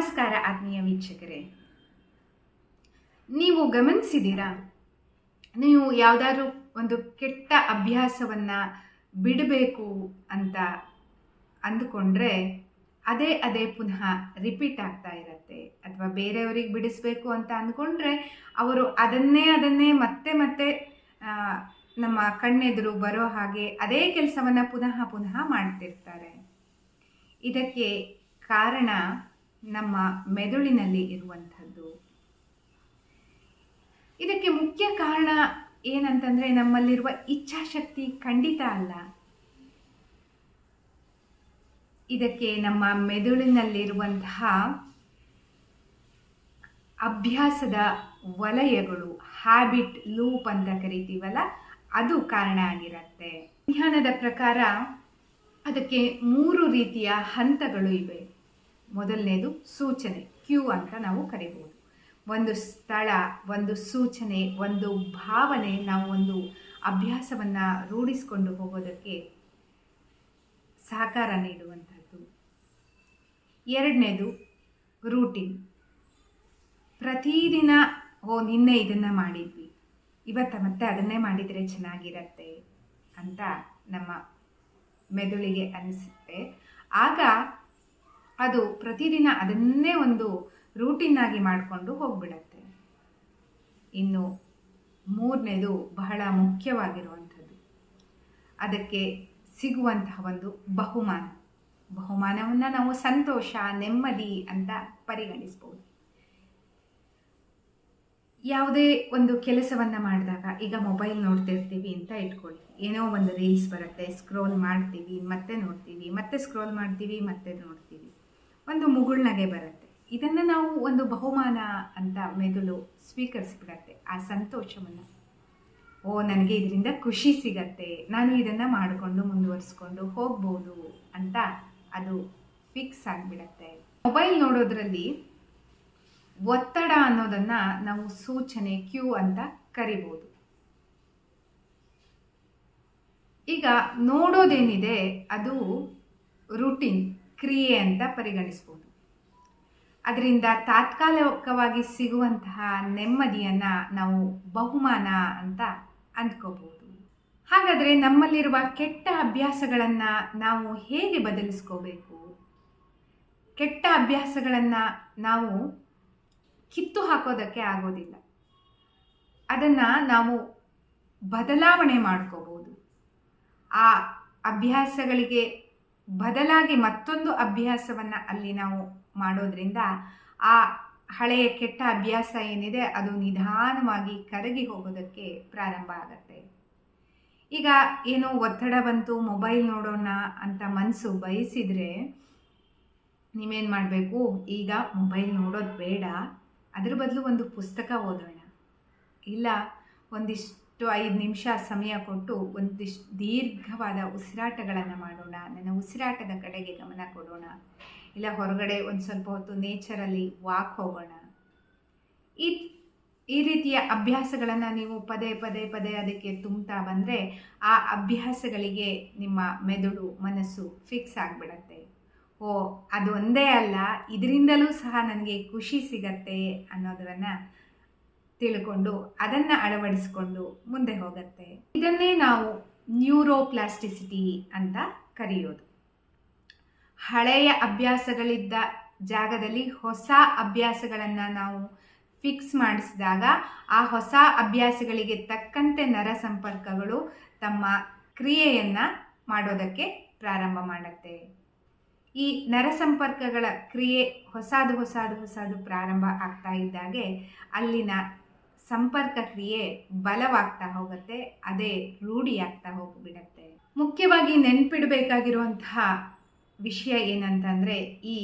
ನಮಸ್ಕಾರ ಆತ್ಮೀಯ ವೀಕ್ಷಕರೇ, ನೀವು ಗಮನಿಸಿದ್ದೀರಾ? ನೀವು ಯಾವುದಾದ್ರೂ ಒಂದು ಕೆಟ್ಟ ಅಭ್ಯಾಸವನ್ನು ಬಿಡಬೇಕು ಅಂತ ಅಂದುಕೊಂಡ್ರೆ ಅದೇ ಪುನಃ ರಿಪೀಟ್ ಆಗ್ತಾ ಇರುತ್ತೆ. ಅಥವಾ ಬೇರೆಯವರಿಗೆ ಬಿಡಿಸ್ಬೇಕು ಅಂತ ಅಂದ್ಕೊಂಡ್ರೆ ಅವರು ಅದನ್ನೇ ಮತ್ತೆ ಮತ್ತೆ ನಮ್ಮ ಕಣ್ಣೆದುರು ಬರೋ ಹಾಗೆ ಅದೇ ಕೆಲಸವನ್ನು ಪುನಃ ಮಾಡ್ತಿರ್ತಾರೆ. ಇದಕ್ಕೆ ಕಾರಣ ನಮ್ಮ ಮೆದುಳಿನಲ್ಲಿ ಇರುವಂಥದ್ದು. ಇದಕ್ಕೆ ಮುಖ್ಯ ಕಾರಣ ಏನಂತಂದರೆ ನಮ್ಮಲ್ಲಿರುವ ಇಚ್ಛಾಶಕ್ತಿ ಖಂಡಿತ ಅಲ್ಲ. ಇದಕ್ಕೆ ನಮ್ಮ ಮೆದುಳಿನಲ್ಲಿರುವಂತಹ ಅಭ್ಯಾಸದ ವಲಯಗಳು, ಹ್ಯಾಬಿಟ್ ಲೂಪ್ ಅಂತ ಕರಿತೀವಲ್ಲ, ಅದು ಕಾರಣ ಆಗಿರುತ್ತೆ. ವಿಜ್ಞಾನದ ಪ್ರಕಾರ ಅದಕ್ಕೆ 3 ರೀತಿಯ ಹಂತಗಳು ಇವೆ. ಮೊದಲನೇದು ಸೂಚನೆ, ಕ್ಯೂ ಅಂತ ನಾವು ಕರಿಬಹುದು. ಒಂದು ಸ್ಥಳ, ಒಂದು ಸೂಚನೆ, ಒಂದು ಭಾವನೆ ನಾವು ಒಂದು ಅಭ್ಯಾಸವನ್ನು ರೂಢಿಸಿಕೊಂಡು ಹೋಗೋದಕ್ಕೆ ಸಹಕಾರ ನೀಡುವಂಥದ್ದು. ಎರಡನೇದು ರೂಟೀನ್. ಪ್ರತಿದಿನ ನಿನ್ನೆ ಇದನ್ನು ಮಾಡಿದ್ವಿ, ಇವತ್ತು ಮತ್ತೆ ಅದನ್ನೇ ಮಾಡಿದರೆ ಚೆನ್ನಾಗಿರತ್ತೆ ಅಂತ ನಮ್ಮ ಮೆದುಳಿಗೆ ಅನಿಸುತ್ತೆ. ಆಗ ಅದು ಪ್ರತಿದಿನ ಅದನ್ನೇ ಒಂದು ರೂಟೀನ್ ಆಗಿ ಮಾಡಿಕೊಂಡು ಹೋಗ್ಬಿಡತ್ತೆ. ಇನ್ನು ಮೂರನೇದು ಬಹಳ ಮುಖ್ಯವಾಗಿರುವಂಥದ್ದು, ಅದಕ್ಕೆ ಸಿಗುವಂತಹ ಒಂದು ಬಹುಮಾನವನ್ನು ನಾವು ಸಂತೋಷ, ನೆಮ್ಮದಿ ಅಂತ ಪರಿಗಣಿಸ್ಬೋದು. ಯಾವುದೇ ಒಂದು ಕೆಲಸವನ್ನು ಮಾಡಿದಾಗ, ಈಗ ಮೊಬೈಲ್ ನೋಡ್ತಿರ್ತೀವಿ ಅಂತ ಇಟ್ಕೊಳ್ಳಿ, ಏನೋ ಒಂದು ರೀಲ್ಸ್ ಬರುತ್ತೆ, ಸ್ಕ್ರೋಲ್ ಮಾಡ್ತೀವಿ, ಮತ್ತೆ ನೋಡ್ತೀವಿ, ಮತ್ತೆ ಸ್ಕ್ರೋಲ್ ಮಾಡ್ತೀವಿ, ಮತ್ತೆ ನೋಡ್ತೀವಿ, ಒಂದು ಮುಗುಳ್ನಗೆ ಬರುತ್ತೆ. ಇದನ್ನು ನಾವು ಒಂದು ಬಹುಮಾನ ಅಂತ ಮೆದುಳು ಸ್ವೀಕರಿಸ್ಬಿಡತ್ತೆ. ಆ ಸಂತೋಷವನ್ನು, ನನಗೆ ಇದರಿಂದ ಖುಷಿ ಸಿಗತ್ತೆ, ನಾನು ಇದನ್ನು ಮಾಡಿಕೊಂಡು ಮುಂದುವರಿಸ್ಕೊಂಡು ಹೋಗ್ಬೋದು ಅಂತ ಅದು ಫಿಕ್ಸ್ ಆಗಿಬಿಡತ್ತೆ. ಮೊಬೈಲ್ ನೋಡೋದ್ರಲ್ಲಿ ಒತ್ತಡ ಅನ್ನೋದನ್ನು ನಾವು ಸೂಚನೆ, ಕ್ಯೂ ಅಂತ ಕರಿಬೋದು. ಈಗ ನೋಡೋದೇನಿದೆ ಅದು ರೂಟೀನ್, ಕ್ರಿಯೆ ಅಂತ ಪರಿಗಣಿಸ್ಬೋದು. ಅದರಿಂದ ತಾತ್ಕಾಲಿಕವಾಗಿ ಸಿಗುವಂತಹ ನೆಮ್ಮದಿಯನ್ನು ನಾವು ಬಹುಮಾನ ಅಂತ ಅಂದ್ಕೋಬಹುದು. ಹಾಗಾದರೆ ನಮ್ಮಲ್ಲಿರುವ ಕೆಟ್ಟ ಅಭ್ಯಾಸಗಳನ್ನು ನಾವು ಹೇಗೆ ಬದಲಿಸ್ಕೋಬೇಕು? ಕೆಟ್ಟ ಅಭ್ಯಾಸಗಳನ್ನು ನಾವು ಕಿತ್ತು ಹಾಕೋದಕ್ಕೆ ಆಗೋದಿಲ್ಲ, ಅದನ್ನು ನಾವು ಬದಲಾವಣೆ ಮಾಡ್ಕೋಬೋದು. ಆ ಅಭ್ಯಾಸಗಳಿಗೆ ಬದಲಾಗಿ ಮತ್ತೊಂದು ಅಭ್ಯಾಸವನ್ನು ಅಲ್ಲಿ ನಾವು ಮಾಡೋದ್ರಿಂದ ಆ ಹಳೆಯ ಕೆಟ್ಟ ಅಭ್ಯಾಸ ಏನಿದೆ ಅದು ನಿಧಾನವಾಗಿ ಕರಗಿ ಹೋಗೋದಕ್ಕೆ ಪ್ರಾರಂಭ ಆಗತ್ತೆ. ಈಗ ಏನೋ ಒತ್ತಡ ಬಂತು, ಮೊಬೈಲ್ ನೋಡೋಣ ಅಂತ ಮನಸ್ಸು ಬಯಸಿದರೆ ನೀವೇನು ಮಾಡಬೇಕು? ಈಗ ಮೊಬೈಲ್ ನೋಡೋದು ಬೇಡ, ಅದ್ರ ಬದಲು ಒಂದು ಪುಸ್ತಕ ಓದೋಣ, ಇಲ್ಲ ಒಂದಿಷ್ಟು 5 ನಿಮಿಷ ಸಮಯ ಕೊಟ್ಟು ಒಂದಿಷ್ಟು ದೀರ್ಘವಾದ ಉಸಿರಾಟಗಳನ್ನು ಮಾಡೋಣ, ನನ್ನ ಉಸಿರಾಟದ ಕಡೆಗೆ ಗಮನ ಕೊಡೋಣ, ಇಲ್ಲ ಹೊರಗಡೆ ಒಂದು ಸ್ವಲ್ಪ ಹೊತ್ತು ನೇಚರಲ್ಲಿ ವಾಕ್ ಹೋಗೋಣ. ಈ ರೀತಿಯ ಅಭ್ಯಾಸಗಳನ್ನು ನೀವು ಪದೇ ಅದಕ್ಕೆ ತುಂಬ್ತಾ ಬಂದರೆ ಆ ಅಭ್ಯಾಸಗಳಿಗೆ ನಿಮ್ಮ ಮೆದುಳು, ಮನಸ್ಸು ಫಿಕ್ಸ್ ಆಗಿಬಿಡತ್ತೆ. ಅದು ಒಂದೇ ಅಲ್ಲ, ಇದರಿಂದಲೂ ಸಹ ನನಗೆ ಖುಷಿ ಸಿಗತ್ತೆ ಅನ್ನೋದನ್ನು ತಿಳ್ಕೊಂಡು ಅದನ್ನು ಅಳವಡಿಸಿಕೊಂಡು ಮುಂದೆ ಹೋಗುತ್ತೆ. ಇದನ್ನೇ ನಾವು ನ್ಯೂರೋಪ್ಲಾಸ್ಟಿಸಿಟಿ ಅಂತ ಕರೆಯೋದು. ಹಳೆಯ ಅಭ್ಯಾಸಗಳಿದ್ದ ಜಾಗದಲ್ಲಿ ಹೊಸ ಅಭ್ಯಾಸಗಳನ್ನು ನಾವು ಫಿಕ್ಸ್ ಮಾಡಿಸಿದಾಗ ಆ ಹೊಸ ಅಭ್ಯಾಸಗಳಿಗೆ ತಕ್ಕಂತೆ ನರ ಸಂಪರ್ಕಗಳು ತಮ್ಮ ಕ್ರಿಯೆಯನ್ನು ಮಾಡೋದಕ್ಕೆ ಪ್ರಾರಂಭ ಮಾಡುತ್ತೆ. ಈ ನರ ಸಂಪರ್ಕಗಳ ಕ್ರಿಯೆ ಹೊಸದು ಪ್ರಾರಂಭ ಆಗ್ತಾ ಇದ್ದಾಗೆ ಅಲ್ಲಿನ ಸಂಪರ್ಕ ಕ್ರಿಯೆ ಬಲವಾಗ್ತಾ ಹೋಗುತ್ತೆ, ಅದೇ ರೂಢಿಯಾಗ್ತಾ ಹೋಗಿಬಿಡತ್ತೆ. ಮುಖ್ಯವಾಗಿ ನೆನಪಿಡಬೇಕಾಗಿರುವಂತಹ ವಿಷಯ ಏನಂತಂದರೆ, ಈ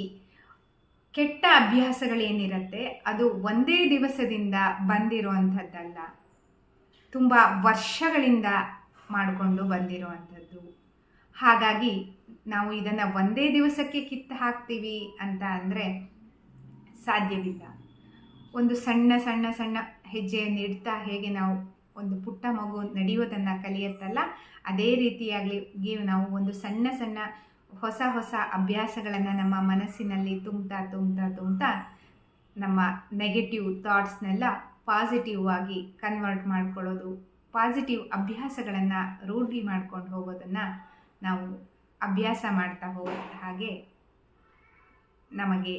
ಕೆಟ್ಟ ಅಭ್ಯಾಸಗಳೇನಿರುತ್ತೆ ಅದು ಒಂದೇ ದಿವಸದಿಂದ ಬಂದಿರುವಂಥದ್ದಲ್ಲ, ತುಂಬ ವರ್ಷಗಳಿಂದ ಮಾಡಿಕೊಂಡು ಬಂದಿರುವಂಥದ್ದು. ಹಾಗಾಗಿ ನಾವು ಇದನ್ನು ಒಂದೇ ದಿವಸಕ್ಕೆ ಕಿತ್ತು ಹಾಕ್ತೀವಿ ಅಂತ ಅಂದರೆ ಸಾಧ್ಯವಿಲ್ಲ. ಒಂದು ಸಣ್ಣ ಹೆಜ್ಜೆಯನ್ನು ಇಡ್ತಾ ಹೇಗೆ ನಾವು ಒಂದು ಪುಟ್ಟ ಮಗು ನಡೆಯೋದನ್ನು ಕಲಿಯುತ್ತಲ್ಲ, ಅದೇ ರೀತಿಯಾಗಿ ನಾವು ಒಂದು ಸಣ್ಣ ಹೊಸ ಹೊಸ ಅಭ್ಯಾಸಗಳನ್ನು ನಮ್ಮ ಮನಸ್ಸಿನಲ್ಲಿ ತುಂಬ್ತಾ ನಮ್ಮ ನೆಗೆಟಿವ್ ಥಾಟ್ಸ್ನೆಲ್ಲ ಪಾಸಿಟಿವ್ ಆಗಿ ಕನ್ವರ್ಟ್ ಮಾಡ್ಕೊಳ್ಳೋದು, ಪಾಸಿಟಿವ್ ಅಭ್ಯಾಸಗಳನ್ನು ರೂಢಿ ಮಾಡ್ಕೊಂಡು ಹೋಗೋದನ್ನು ನಾವು ಅಭ್ಯಾಸ ಮಾಡ್ತಾ ಹೋದ ಹಾಗೆ ನಮಗೆ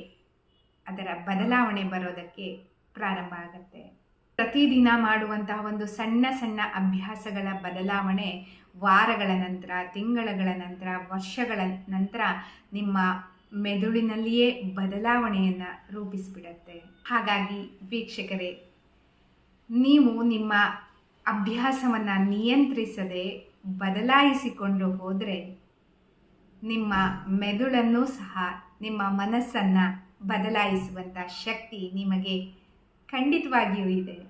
ಅದರ ಬದಲಾವಣೆ ಬರೋದಕ್ಕೆ ಪ್ರಾರಂಭ ಆಗುತ್ತೆ. ಪ್ರತಿದಿನ ಮಾಡುವಂತಹ ಒಂದು ಸಣ್ಣ ಸಣ್ಣ ಅಭ್ಯಾಸಗಳ ಬದಲಾವಣೆ ವಾರಗಳ ನಂತರ, ತಿಂಗಳುಗಳ ನಂತರ, ವರ್ಷಗಳ ನಂತರ ನಿಮ್ಮ ಮೆದುಳಿನಲ್ಲಿಯೇ ಬದಲಾವಣೆಯನ್ನು ರೂಪಿಸಿಬಿಡತ್ತೆ. ಹಾಗಾಗಿ ವೀಕ್ಷಕರೇ, ನೀವು ನಿಮ್ಮ ಅಭ್ಯಾಸವನ್ನು ನಿಯಂತ್ರಿಸದೆ ಬದಲಾಯಿಸಿಕೊಂಡು ಹೋದರೆ ನಿಮ್ಮ ಮೆದುಳನ್ನು ಸಹ, ನಿಮ್ಮ ಮನಸ್ಸನ್ನು ಬದಲಾಯಿಸುವಂಥ ಶಕ್ತಿ ನಿಮಗೆ ಖಂಡಿತವಾಗಿಯೂ ಇದೆ.